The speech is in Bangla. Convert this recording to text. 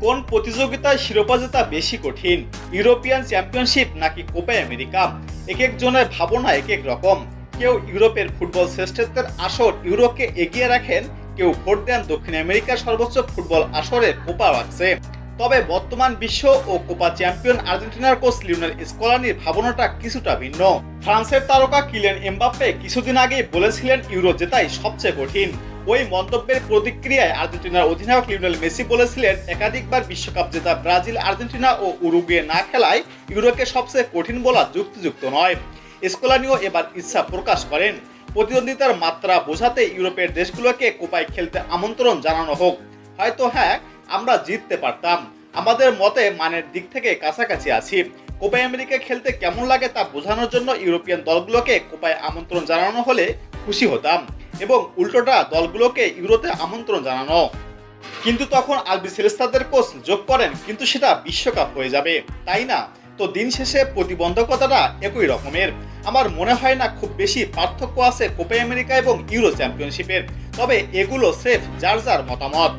কোন প্রতিযোগিতায় শিরোপা জেতা বেশি কঠিন, ইউরোপিয়ান চ্যাম্পিয়নশিপ নাকি কোপা আমেরিকা? এক একজনের ভাবনা এক এক রকম। কেউ ইউরোপের ফুটবল শ্রেষ্ঠত্বের আসর ইউরোকে এগিয়ে রাখেন, কেউ ভোট দেন দক্ষিণ আমেরিকার সর্বোচ্চ ফুটবল আসরে কোপা রাখছে। তবে বর্তমান বিশ্ব ও কোপা চ্যাম্পিয়ন আর্জেন্টিনার কোচ লিওনেল স্কলানির ভাবনাটা কিছুটা ভিন্ন। ফ্রান্সের তারকা কিলিয়ান এমবাপ্পে কিছুদিন আগেই বলেছিলেন ইউরো জেতাই সবচেয়ে কঠিন। ওই মন্তব্যের প্রতিক্রিয়ায় আর্জেন্টিনার অধিনায়ক লিওনেল মেসি বলেছিলেন, একাধিকবার বিশ্বকাপ জেতা ব্রাজিল, আর্জেন্টিনা ও উরুগুয়ে না খেলায় ইউরোকে সবচেয়ে কঠিন বলা যুক্তিযুক্ত নয়। স্কলানিও এবার ইচ্ছা প্রকাশ করেন, প্রতিদ্বন্দ্বিতার মাত্রা বোঝাতে ইউরোপের দেশগুলোকে কোপায় খেলতে আমন্ত্রণ জানানো হোক। হয়তো হ্যাঁ, আমরা জিততে পারতাম, আমাদের মতে মানের দিক থেকে কাছাকাছি আছি। কোপা আমেরিকা খেলতে কেমন লাগে তা বোঝানোর জন্য ইউরোপিয়ান দলগুলোকে কোপায় আমন্ত্রণ জানানো হলে খুশি হতাম, এবং উল্টোটা দলগুলোকে ইউরোতে আমন্ত্রণ জানানো। কিন্তু তখন আলবিসেলেস্তাদের কোচ যোগ করেন, কিন্তু সেটা বিশ্বকাপ হয়ে যাবে, তাই না? তো দিন শেষে প্রতিবন্ধকতাটা একই রকমের। আমার মনে হয় না খুব বেশি পার্থক্য আছে কোপা আমেরিকা এবং ইউরো চ্যাম্পিয়নশিপের। তবে এগুলো স্রেফ যার যার মতামত।